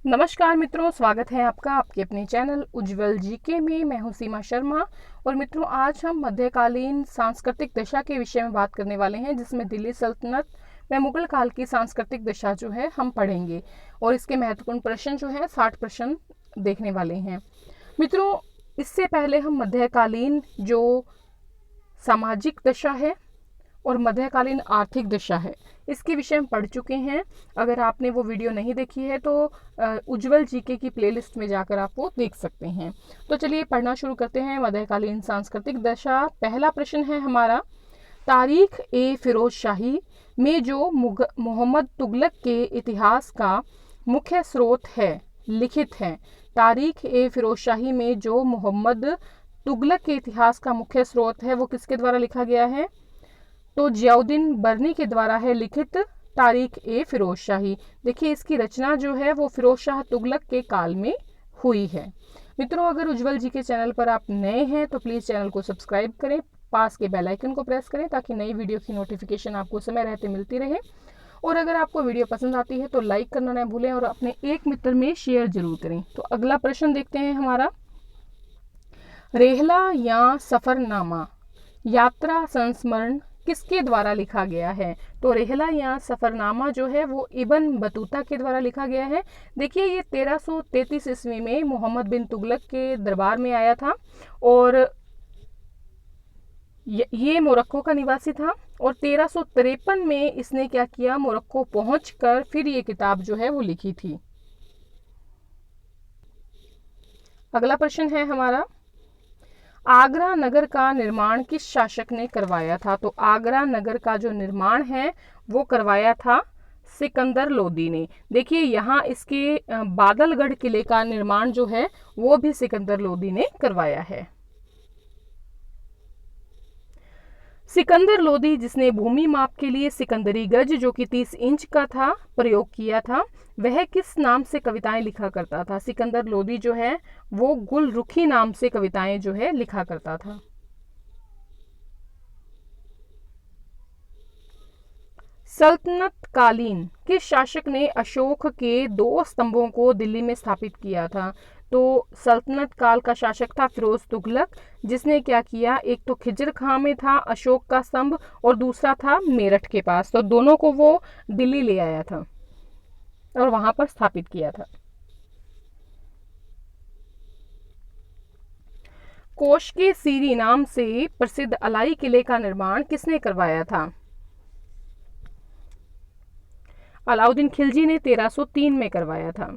नमस्कार मित्रों, स्वागत है आपका आपके अपने चैनल उज्जवल जीके में। मैं हूं सीमा शर्मा। और मित्रों, आज हम मध्यकालीन सांस्कृतिक दशा के विषय में बात करने वाले हैं, जिसमें दिल्ली सल्तनत व मुगल काल की सांस्कृतिक दशा जो है हम पढ़ेंगे। और इसके महत्वपूर्ण प्रश्न जो है 60 प्रश्न देखने वाले हैं। मित्रों, इससे पहले हम मध्यकालीन जो सामाजिक दशा है और मध्यकालीन आर्थिक दशा है, इसके विषय में पढ़ चुके हैं। अगर आपने वो वीडियो नहीं देखी है तो उज्जवल जीके की प्लेलिस्ट में जाकर आप वो देख सकते हैं। तो चलिए पढ़ना शुरू करते हैं। मध्यकालीन सांस्कृतिक दशा, पहला प्रश्न है हमारा, तारीख ए फिरोज शाही में जो मोहम्मद तुगलक के इतिहास का मुख्य स्रोत है लिखित है। तारीख ए फिरोज शाही में जो मोहम्मद तुगलक के इतिहास का मुख्य स्रोत है वो किसके द्वारा लिखा गया है? तो जियाउद्दीन बर्नी के द्वारा है लिखित तारीख ए फिरोज शाही। देखिए, इसकी रचना जो है वो फिरोज शाह तुगलक के काल में हुई है। मित्रों, अगर उज्जवल जी के चैनल पर आप नए हैं तो प्लीज़ चैनल को सब्सक्राइब करें, पास के बेल आइकन को प्रेस करें ताकि नई वीडियो की नोटिफिकेशन आपको समय रहते मिलती रहे। और अगर आपको वीडियो पसंद आती है तो लाइक करना न भूलें और अपने एक मित्र में शेयर जरूर करें। तो अगला प्रश्न देखते हैं हमारा, रेहला या सफरनामा यात्रा संस्मरण किसके द्वारा लिखा गया है? तो रेहला या सफरनामा जो है वो इब्न बतूता के द्वारा लिखा गया है। देखिए, ये 1333 ईस्वी में मोहम्मद बिन तुगलक के दरबार में आया था और ये मोरक्को का निवासी था। और 1353 में इसने क्या किया, मोरक्को पहुंचकर फिर ये किताब जो है वो लिखी थी। अगला प्रश्न है हमारा, आगरा नगर का निर्माण किस शासक ने करवाया था? तो आगरा नगर का जो निर्माण है वो करवाया था सिकंदर लोदी ने। देखिए, यहाँ इसके बादलगढ़ किले का निर्माण जो है वो भी सिकंदर लोदी ने करवाया है। सिकंदर लोदी, जिसने भूमि माप के लिए सिकंदरी गज जो कि 30 इंच का था प्रयोग किया था, वह किस नाम से कविताएं लिखा करता था? सिकंदर लोदी जो है वो गुलरुखी नाम से कविताएं जो है लिखा करता था। सल्तनत कालीन किस शासक ने अशोक के 2 स्तंभों को दिल्ली में स्थापित किया था? तो सल्तनत काल का शासक था फिरोज तुगलक, जिसने क्या किया, एक तो खिजर खां में था अशोक का स्तंभ और दूसरा था मेरठ के पास। तो दोनों को वो दिल्ली ले आया था और वहां पर स्थापित किया था। कोश के सीरी नाम से प्रसिद्ध अलाई किले का निर्माण किसने करवाया था? अलाउद्दीन खिलजी ने 1303 में करवाया था।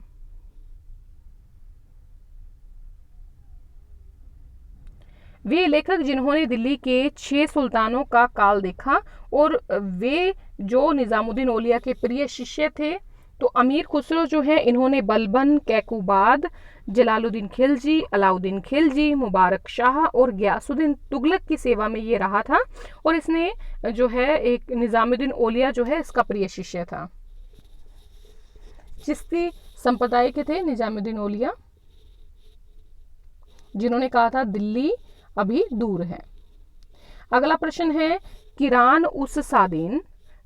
वे लेखक जिन्होंने दिल्ली के 6 सुल्तानों का काल देखा और वे जो निजामुद्दीन औलिया के प्रिय शिष्य थे। तो अमीर खुसरो जो है, इन्होंने बलबन, कैकुबाद, जलालुद्दीन खिलजी, अलाउद्दीन खिलजी, मुबारक शाह और गयासुद्दीन तुगलक की सेवा में ये रहा था। और इसने जो है एक निजामुद्दीन औलिया जो है इसका प्रिय शिष्य था। चिश्ती संप्रदाय के थे निजामुद्दीन औलिया, जिन्होंने कहा था दिल्ली अभी दूर है। अगला प्रश्न है, किरान उस सादीन,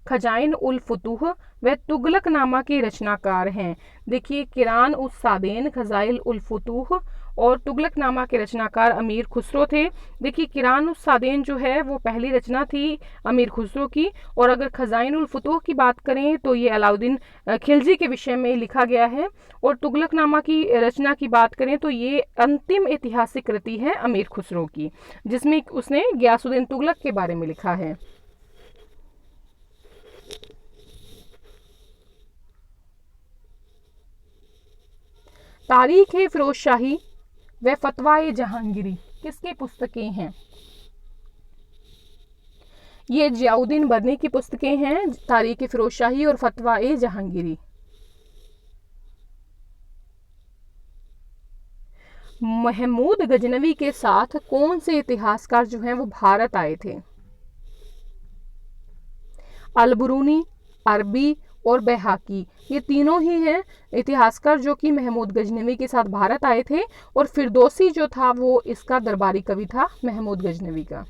खजाइन उल फुतूह व तुगलकनामा के रचनाकार हैं। देखिए, किरान उस सादीन, खजाइल उल फुतूह और तुगलकनामा के रचनाकार अमीर खुसरो थे। देखिए, किरान उस सादीन जो है वो पहली रचना थी अमीर खुसरो की। और अगर खजाइन उल फुतूह की बात करें तो ये अलाउद्दीन खिलजी के विषय में लिखा गया है। और तुगलकनामा की रचना की बात करें तो ये अंतिम ऐतिहासिक कृति है अमीर खुसरो की, जिसमें उसने गयासुद्दीन तुगलक के बारे में लिखा है। तारीख ए फिरोज शाही व फतवा ए जहांगीरी किसकी पुस्तकें हैं? ये जियाउद्दीन बर्नी की पुस्तकें हैं, तारीख ए फिरोज शाही और फतवा ए जहांगीरी। महमूद गजनवी के साथ कौन से इतिहासकार जो हैं वो भारत आए थे? अलबरूनी, अरबी और बैहाकी, ये तीनों ही हैं इतिहासकार जो कि महमूद गजनवी के साथ भारत आए थे। और फिरदौसी जो था वो इसका दरबारी कवि था महमूद गजनवी का।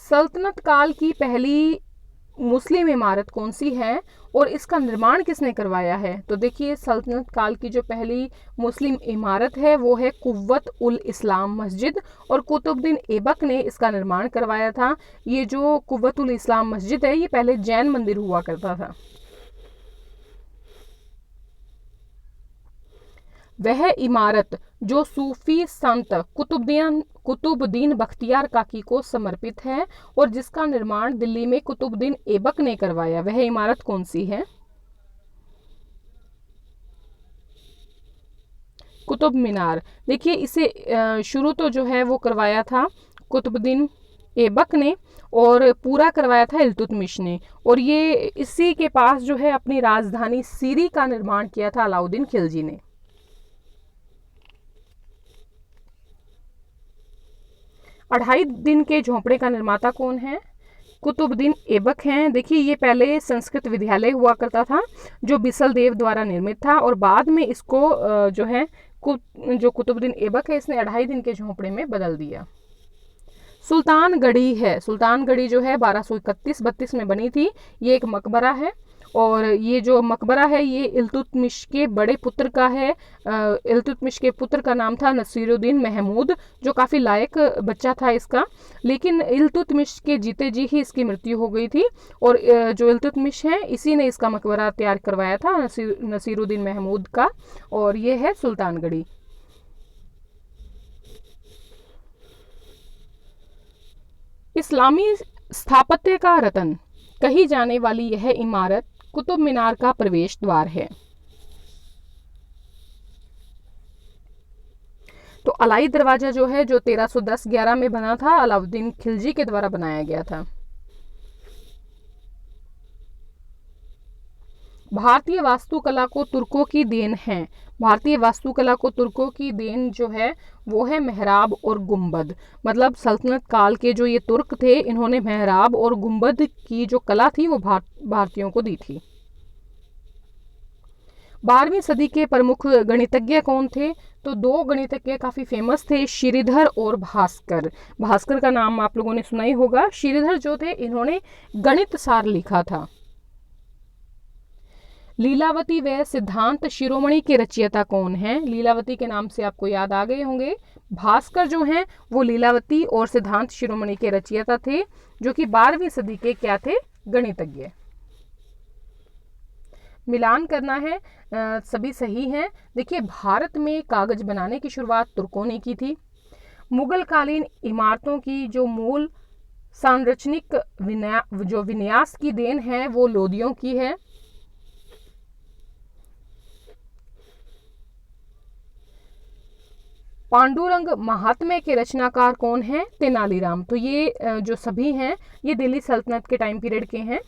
सल्तनत काल की पहली मुस्लिम इमारत कौन सी है और इसका निर्माण किसने करवाया है? तो देखिए, सल्तनत काल की जो पहली मुस्लिम इमारत है वो है कुव्वत उल इस्लाम मस्जिद, और कुतुबुद्दीन ऐबक ने इसका निर्माण करवाया था। ये जो कुव्वत उल इस्लाम मस्जिद है ये पहले जैन मंदिर हुआ करता था। वह इमारत जो सूफी संत कुतुबुद्दीन बख्तियार काकी को समर्पित है और जिसका निर्माण दिल्ली में कुतुबुद्दीन ऐबक ने करवाया, वह इमारत कौन सी है? कुतुब मीनार। देखिए, इसे शुरू तो जो है वो करवाया था कुतुबुद्दीन ऐबक ने और पूरा करवाया था इल्तुतमिश ने, और ये इसी के पास जो है अपनी राजधानी सीरी का निर्माण किया था अलाउद्दीन खिलजी ने। अढ़ाई दिन के झोंपड़े का निर्माता कौन है? कुतुबुद्दीन ऐबक हैं। देखिए, ये पहले संस्कृत विद्यालय हुआ करता था जो बिसल देव द्वारा निर्मित था, और बाद में इसको जो है जो कुतुबुद्दीन ऐबक है इसने अढ़ाई दिन के झोंपड़े में बदल दिया। सुल्तानगढ़ी है। सुल्तानगढ़ी जो है 1231-32 में बनी थी। ये एक मकबरा है, और ये जो मकबरा है ये इल्तुतमिश के बड़े पुत्र का है। इल्तुतमिश के पुत्र का नाम था नसीरुद्दीन महमूद, जो काफ़ी लायक बच्चा था इसका, लेकिन इल्तुतमिश के जीते जी ही इसकी मृत्यु हो गई थी, और जो इल्तुतमिश है इसी ने इसका मकबरा तैयार करवाया था नसीरुद्दीन महमूद का, और ये है सुल्तानगढ़ी। इस्लामी स्थापत्य का रतन कही जाने वाली यह इमारत कुतुब मीनार का प्रवेश द्वार है। तो अलाई दरवाजा जो है जो 1310-11 में बना था, अलाउद्दीन खिलजी के द्वारा बनाया गया था। भारतीय वास्तुकला को तुर्कों की देन है। भारतीय वास्तुकला को तुर्कों की देन जो है वो है मेहराब और गुंबद। मतलब सल्तनत काल के जो ये तुर्क थे इन्होंने मेहराब और गुंबद की जो कला थी वो भारतीयों को दी थी। 12वीं सदी के प्रमुख गणितज्ञ कौन थे? तो दो गणितज्ञ काफ़ी फेमस थे, श्रीधर और भास्कर। भास्कर का नाम आप लोगों ने सुना ही होगा। श्रीधर जो थे इन्होंने गणित सार लिखा था। लीलावती व सिद्धांत शिरोमणि के रचयिता कौन हैं? लीलावती के नाम से आपको याद आ गए होंगे। भास्कर जो हैं वो लीलावती और सिद्धांत शिरोमणि के रचयिता थे, जो कि 12वीं सदी के क्या थे? गणितज्ञ। मिलान करना है, सभी सही हैं। देखिए, भारत में कागज बनाने की शुरुआत तुर्कों ने की थी। मुगल कालीन इमारतों की जो मूल संरचनिक विन्यास की देन है वो लोदियों की है। पांडुरंग महात्म्य के रचनाकार कौन है? तेनालीराम। तो ये जो सभी हैं ये दिल्ली सल्तनत के टाइम पीरियड के हैं।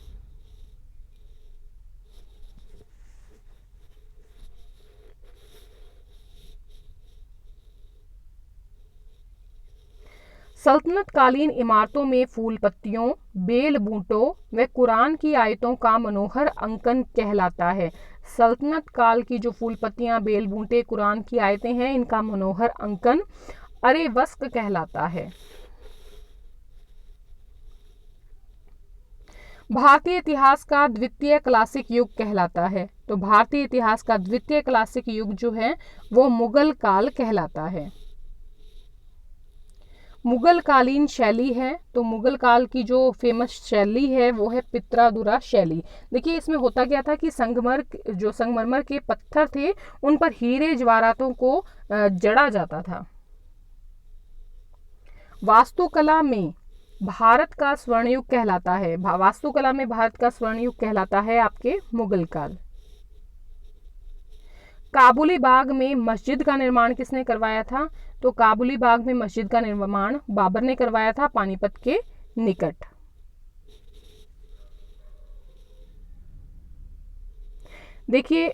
सल्तनत कालीन इमारतों में फूल पत्तियों, बेल बूटों व कुरान की आयतों का मनोहर अंकन कहलाता है। सल्तनत काल की जो फूल पत्तियां, बेल बूटे, कुरान की आयतें हैं, इनका मनोहर अंकन अरे वस्क कहलाता है। भारतीय इतिहास का द्वितीय क्लासिक युग कहलाता है। तो भारतीय इतिहास का द्वितीय क्लासिक युग जो है वो मुगल काल कहलाता है। मुगल कालीन शैली है, तो मुगल काल की जो फेमस शैली है वो है पित्रादुरा शैली। देखिए, इसमें होता क्या था कि संगमरमर के पत्थर थे उन पर हीरे जवाहरातों को जड़ा जाता था। वास्तुकला में भारत का स्वर्ण युग कहलाता है। वास्तुकला में भारत का स्वर्ण युग कहलाता है आपके मुगल काल। काबुली बाग में मस्जिद का निर्माण किसने करवाया था? तो काबुली बाग में मस्जिद का निर्माण बाबर ने करवाया था, पानीपत के निकट। देखिए,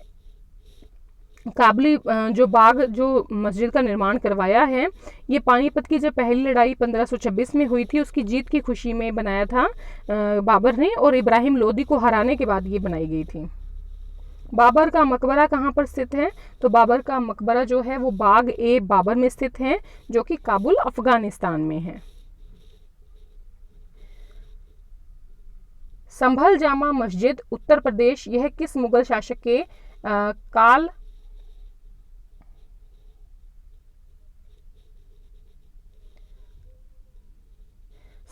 काबुली जो बाग जो मस्जिद का निर्माण करवाया है ये पानीपत की जब पहली लड़ाई 1526 में हुई थी उसकी जीत की खुशी में बनाया था बाबर ने, और इब्राहिम लोदी को हराने के बाद ये बनाई गई थी। बाबर का मकबरा कहाँ पर स्थित है? तो बाबर का मकबरा जो है वो बाग ए बाबर में स्थित है, जो कि काबुल अफगानिस्तान में है। संभल जामा मस्जिद उत्तर प्रदेश, यह किस मुगल शासक के काल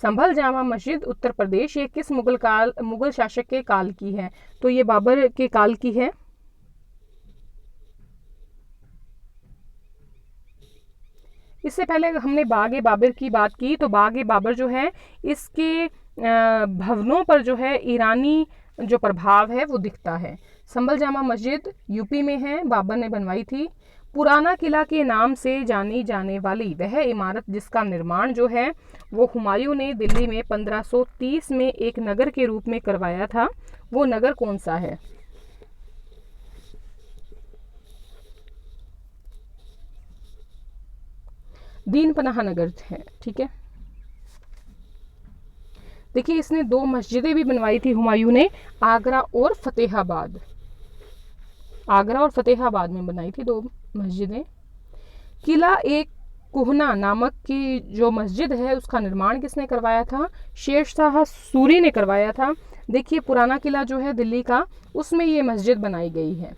संभल जामा मस्जिद उत्तर प्रदेश ये किस मुगल शासक के काल की है? तो ये बाबर के काल की है। इससे पहले हमने बाग ए बाबर की बात की, तो बाग ए बाबर जो है इसके भवनों पर जो है ईरानी जो प्रभाव है वो दिखता है। संभल जामा मस्जिद यूपी में है, बाबर ने बनवाई थी। पुराना किला के नाम से जानी जाने वाली वह इमारत जिसका निर्माण जो है वो हुमायूं ने दिल्ली में 1530 में एक नगर के रूप में करवाया था, वो नगर कौन सा है? दीन पनाह नगर है। ठीक है, देखिए इसने 2 मस्जिदें भी बनवाई थी हुमायूं ने, आगरा और फतेहाबाद। आगरा और फतेहाबाद में बनाई थी 2 मस्जिदें। किला एक कुहना नामक की जो मस्जिद है उसका निर्माण किसने करवाया था? शेरशाह सूरी ने करवाया था। देखिए पुराना किला जो है दिल्ली का, उसमें ये मस्जिद बनाई गई है।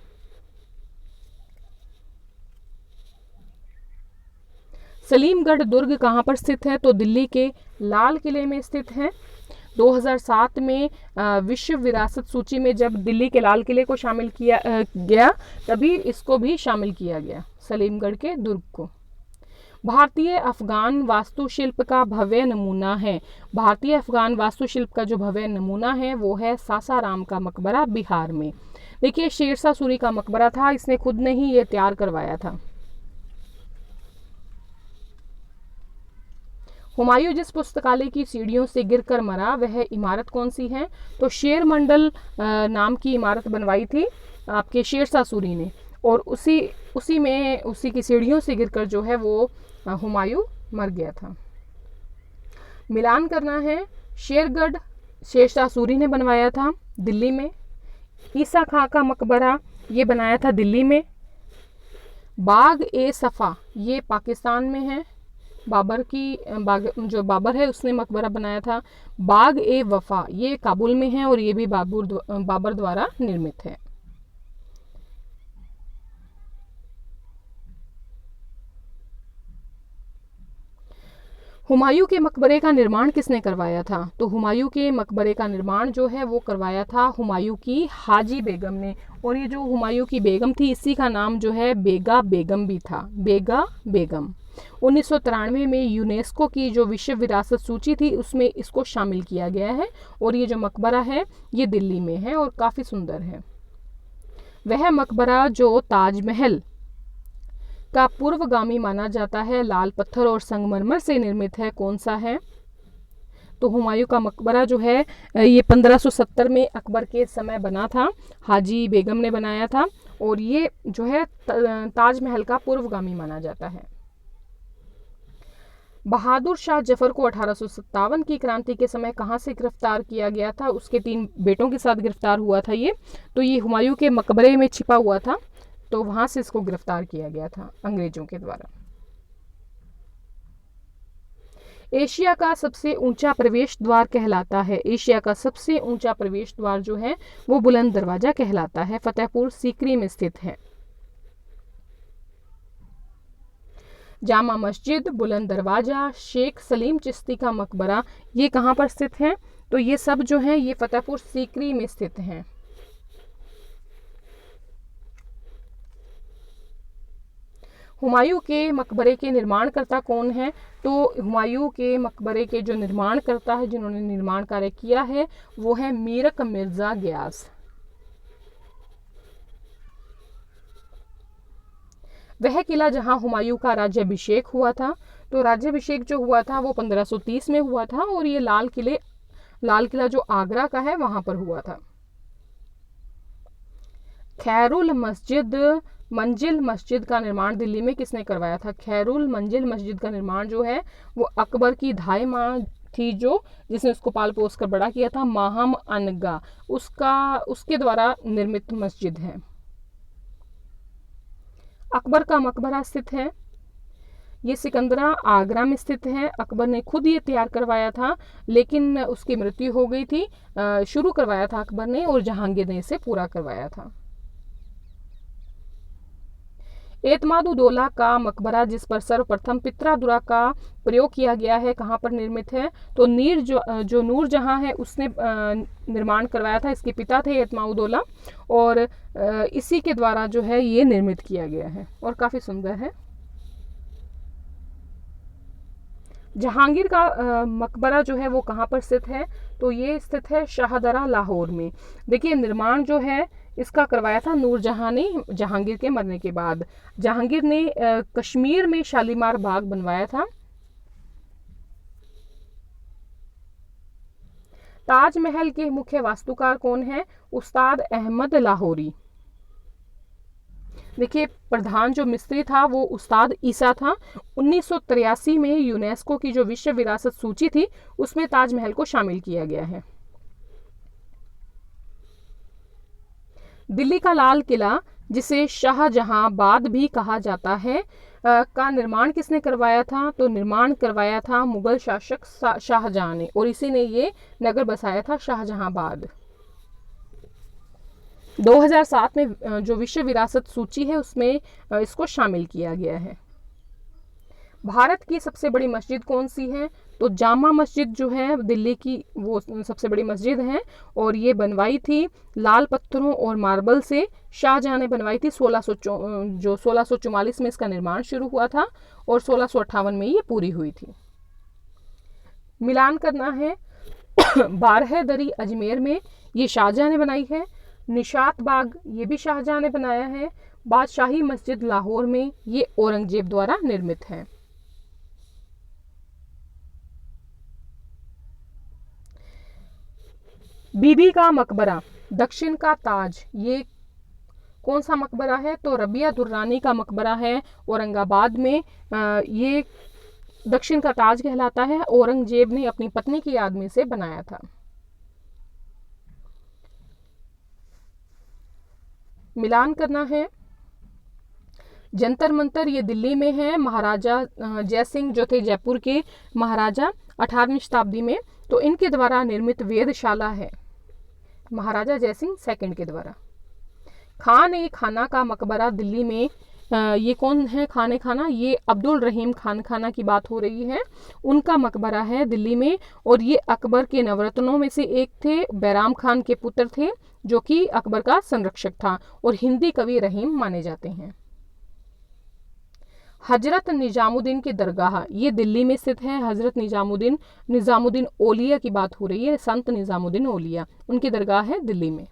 सलीमगढ़ दुर्ग कहाँ पर स्थित है? तो दिल्ली के लाल किले में स्थित है। 2007 में विश्व विरासत सूची में जब दिल्ली के लाल किले को शामिल किया गया, तभी इसको भी शामिल किया गया, सलीमगढ़ के दुर्ग को। भारतीय अफगान वास्तुशिल्प का भव्य नमूना है। भारतीय अफगान वास्तुशिल्प का जो भव्य नमूना है वो है सासाराम का मकबरा, बिहार में। देखिए शेरशाह सूरी का मकबरा था, इसने खुद ने ही ये तैयार करवाया था। हुमायूं जिस पुस्तकालय की सीढ़ियों से गिरकर मरा वह इमारत कौन सी है? तो शेर मंडल नाम की इमारत बनवाई थी आपके शेरशाह सूरी ने, और उसी की सीढ़ियों से गिरकर जो है वो हुमायूं मर गया था। मिलान करना है। शेरगढ़ शेरशाह सूरी ने बनवाया था दिल्ली में। ईसा खां का मकबरा ये बनाया था दिल्ली में। बाग ए सफ़ा ये पाकिस्तान में है, जो बाबर है उसने मकबरा बनाया था। बाग ए वफा ये काबुल में है और ये भी बाबर द्वारा निर्मित है। हुमायूं के मकबरे का निर्माण किसने करवाया था? तो हुमायूं के मकबरे का निर्माण जो है वो करवाया था हुमायूं की हाजी बेगम ने, और ये जो हुमायूं की बेगम थी इसी का नाम जो है बेगा बेगम भी था, बेगा बेगम। 1993 में यूनेस्को की जो विश्व विरासत सूची थी उसमें इसको शामिल किया गया है, और ये जो मकबरा है ये दिल्ली में है और काफ़ी सुंदर है। वह मकबरा जो ताजमहल का पूर्वगामी माना जाता है, लाल पत्थर और संगमरमर से निर्मित है, कौन सा है? तो हुमायूं का मकबरा जो है ये 1570 में अकबर के समय बना था, हाजी बेगम ने बनाया था, और ये जो है ताजमहल का पूर्वगामी माना जाता है। बहादुर शाह जफर को 1857 की क्रांति के समय कहाँ से गिरफ्तार किया गया था? उसके 3 बेटों के साथ गिरफ्तार हुआ था ये, तो ये हुमायूं के मकबरे में छिपा हुआ था, तो वहां से इसको गिरफ्तार किया गया था अंग्रेजों के द्वारा। एशिया का सबसे ऊंचा प्रवेश द्वार कहलाता है। एशिया का सबसे ऊंचा प्रवेश द्वार जो है वो बुलंद दरवाजा कहलाता है, फतेहपुर सीकरी में स्थित है। जामा मस्जिद, बुलंद दरवाजा, शेख सलीम चिश्ती का मकबरा ये कहाँ पर स्थित हैं? तो ये सब जो है ये फतेहपुर सीकरी में स्थित हैं। हुमायूं के मकबरे के निर्माणकर्ता कौन है? तो हुमायूं के मकबरे के जो निर्माणकर्ता है, जिन्होंने निर्माण कार्य किया है, वो है मीरक मिर्जा गयास। वह किला जहां हुमायूं का राज्याभिषेक हुआ था, तो राज्याभिषेक जो हुआ था वो 1530 में हुआ था, और ये लाल किला जो आगरा का है वहां पर हुआ था। खैरुल मंजिल मस्जिद का निर्माण दिल्ली में किसने करवाया था? खैरुल मंजिल मस्जिद का निर्माण जो है वो अकबर की धाई माँ थी, जिसने उसको पाल पोस कर बड़ा किया था, माहम अनगा, उसके द्वारा निर्मित मस्जिद है। अकबर का मकबरा स्थित है। ये सिकंदरा आगरा में स्थित है। अकबर ने खुद ये तैयार करवाया था, लेकिन उसकी मृत्यु हो गई थी। शुरू करवाया था अकबर ने और जहांगीर ने इसे पूरा करवाया था। एतमादुद्दौला का मकबरा, जिस पर सर्वप्रथम पित्रादुरा का प्रयोग किया गया है, कहाँ पर निर्मित है? तो जो नूरजहां है उसने निर्माण करवाया था। इसके पिता थे एतमादुद्दौला, और इसी के द्वारा जो है ये निर्मित किया गया है और काफ़ी सुंदर है। जहांगीर का मकबरा जो है वो कहाँ पर स्थित है? तो ये स्थित है शाहदरा, लाहौर में। देखिए, निर्माण जो है इसका करवाया था नूरजहां ने जहांगीर के मरने के बाद। जहांगीर ने कश्मीर में शालीमार बाग बनवाया था। ताजमहल के मुख्य वास्तुकार कौन है? उस्ताद अहमद लाहौरी। देखिए, प्रधान जो मिस्त्री था वो उस्ताद ईसा था। 1983 में यूनेस्को की जो विश्व विरासत सूची थी उसमें ताजमहल को शामिल किया गया है। दिल्ली का लाल किला, जिसे शाहजहांबाद भी कहा जाता है, का निर्माण किसने करवाया था? तो निर्माण करवाया था मुगल शासक शाहजहां ने, और इसी ने ये नगर बसाया था शाहजहांबाद। 2007 में जो विश्व विरासत सूची है उसमें इसको शामिल किया गया है। भारत की सबसे बड़ी मस्जिद कौन सी है? तो जामा मस्जिद जो है दिल्ली की वो सबसे बड़ी मस्जिद है, और ये बनवाई थी लाल पत्थरों और मार्बल से। शाहजहां ने बनवाई थी 1644 में इसका निर्माण शुरू हुआ था, और 1658 में ये पूरी हुई थी। मिलान करना है। बारहदरी अजमेर में, ये शाहजहां ने बनाई है। निशात बाग, ये भी शाहजहां ने बनाया है। बादशाही मस्जिद लाहौर में, ये औरंगजेब द्वारा निर्मित है। बीबी का मकबरा, दक्षिण का ताज, ये कौन सा मकबरा है? तो रबिया दुर्रानी का मकबरा है औरंगाबाद में। ये दक्षिण का ताज कहलाता है। औरंगजेब ने अपनी पत्नी की याद में इसे बनाया था। मिलान करना है। जंतर मंतर, ये दिल्ली में है। महाराजा जय सिंह जो थे जयपुर के महाराजा 18वीं शताब्दी में, तो इनके द्वारा निर्मित वेधशाला है, महाराजा जय सिंह सेकंड के द्वारा। खान ए खाना का मकबरा दिल्ली में, ये कौन है खान ए खाना? ये अब्दुल रहीम खान खाना की बात हो रही है। उनका मकबरा है दिल्ली में, और ये अकबर के नवरत्नों में से एक थे। बैराम खान के पुत्र थे, जो कि अकबर का संरक्षक था, और हिंदी कवि रहीम माने जाते हैं। हजरत निजामुद्दीन की दरगाह, ये दिल्ली में स्थित है। हजरत निजामुद्दीन औलिया की बात हो रही है, संत निजामुद्दीन औलिया, उनकी दरगाह है दिल्ली में।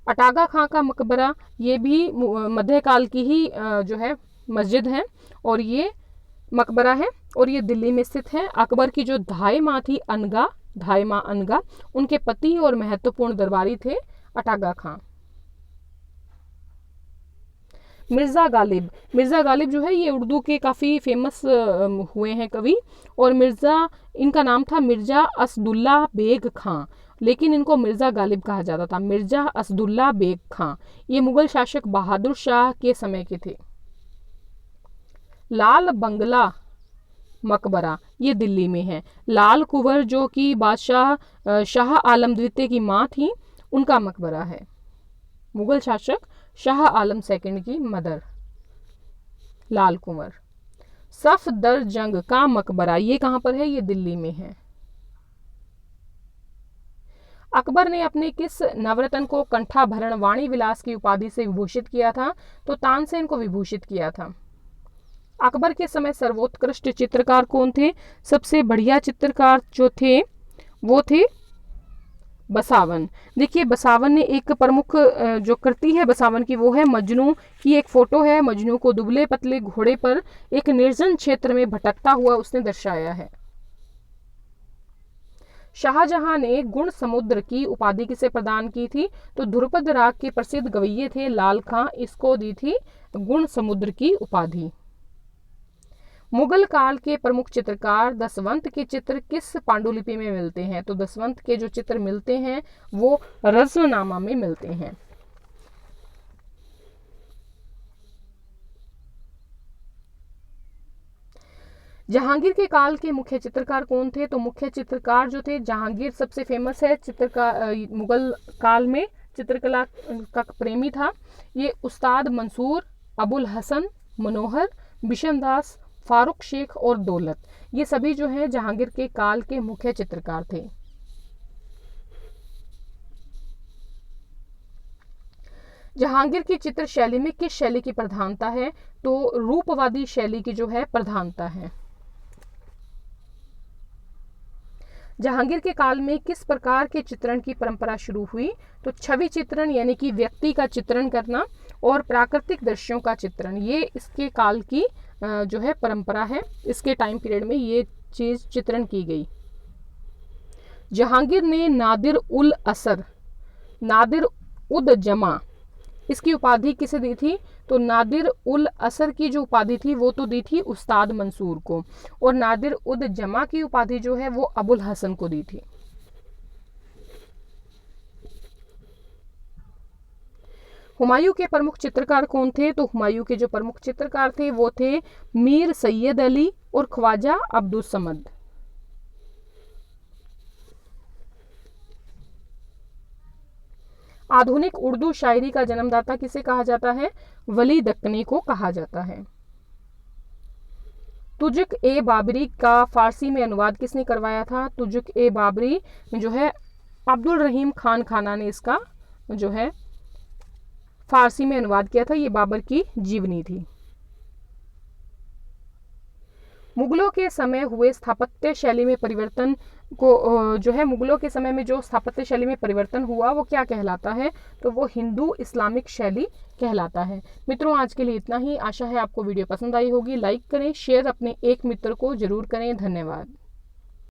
अटागा खां का मकबरा, ये भी मध्यकाल की ही जो है मस्जिद है, और ये मकबरा है, और ये दिल्ली में स्थित है। अकबर की जो धाई माँ थी धाई माँ अनगा, उनके पति और महत्वपूर्ण दरबारी थे अटागा खां। मिर्ज़ा गालिब जो है ये उर्दू के काफ़ी फेमस हुए हैं कवि, और इनका नाम था मिर्ज़ा असदुल्ला बेग खां, लेकिन इनको मिर्ज़ा गालिब कहा जाता था। मिर्ज़ा असदुल्ला बेग खां, ये मुगल शासक बहादुर शाह के समय के थे। लाल बंगला मकबरा, ये दिल्ली में है। लाल कुंवर जो कि बादशाह शाह आलम द्वितीय की माँ थी, उनका मकबरा है। मुगल शासक शाह आलम सेकंड की मदर लाल कुंवर। सफदरजंग का मकबरा, ये कहाँ पर है? ये दिल्ली में है। अकबर ने अपने किस नवरत्न को कंठाभरण वाणी विलास की उपाधि से विभूषित किया था? तो तानसेन को विभूषित किया था। अकबर के समय सर्वोत्कृष्ट चित्रकार कौन थे? सबसे बढ़िया चित्रकार जो थे वो थे बसावन। देखिए, बसावन ने एक प्रमुख जो कृति है बसावन की, वो है मजनू की एक फोटो है। मजनू को दुबले पतले घोड़े पर एक निर्जन क्षेत्र में भटकता हुआ उसने दर्शाया है। शाहजहां ने गुण समुद्र की उपाधि किसे प्रदान की थी? तो ध्रुपद राग के प्रसिद्ध गवैये थे लाल खां, इसको दी थी गुण समुद्र की उपाधि। मुगल काल के प्रमुख चित्रकार दसवंत के चित्र किस पांडुलिपि में मिलते हैं? तो दसवंत के जो चित्र मिलते हैं वो रज़्मनामा में मिलते हैं। जहांगीर के काल के मुख्य चित्रकार कौन थे? तो मुख्य चित्रकार जो थे, जहांगीर सबसे फेमस है चित्रकार, मुगल काल में चित्रकला का प्रेमी था। ये उस्ताद मंसूर, अबुल हसन, मनोहर, बिशनदास, फारूक शेख और दौलत, ये सभी जो है जहांगीर के काल के मुख्य चित्रकार थे। जहांगीर की चित्र शैली में किस शैली की प्रधानता है? तो रूपवादी शैली की जो है प्रधानता है। जहांगीर के काल में किस प्रकार के चित्रण की परंपरा शुरू हुई? तो छवि चित्रण यानी कि व्यक्ति का चित्रण करना और प्राकृतिक दृश्यों का चित्रण, ये इसके काल की जो है परंपरा है। इसके टाइम पीरियड में ये चीज चित्रण की गई। जहांगीर ने नादिर उल असर, नादिर उद जमा, इसकी उपाधि किसे दी थी? तो नादिर उल असर की जो उपाधि थी वो तो दी थी उस्ताद मंसूर को, और नादिर उद जमा की उपाधि जो है वो अबुल हसन को दी थी। हुमायूं के प्रमुख चित्रकार कौन थे? तो हुमायूं के जो प्रमुख चित्रकार थे वो थे मीर सैयद अली और ख्वाजा अब्दुल समद। आधुनिक उर्दू शायरी का जन्मदाता किसे कहा जाता है? वली दक्कनी को कहा जाता है। तुजुक ए बाबरी का फारसी में अनुवाद किसने करवाया था? तुजुक ए बाबरी जो है अब्दुल रहीम खान खाना ने इसका जो है फारसी में अनुवाद किया था। ये बाबर की जीवनी थी। मुगलों के समय हुए स्थापत्य शैली में परिवर्तन को जो है, मुगलों के समय में जो स्थापत्य शैली में परिवर्तन हुआ वो क्या कहलाता है? तो वो हिंदू इस्लामिक शैली कहलाता है। मित्रों, आज के लिए इतना ही। आशा है आपको वीडियो पसंद आई होगी। लाइक करें, शेयर अपने एक मित्र को जरूर करें। धन्यवाद।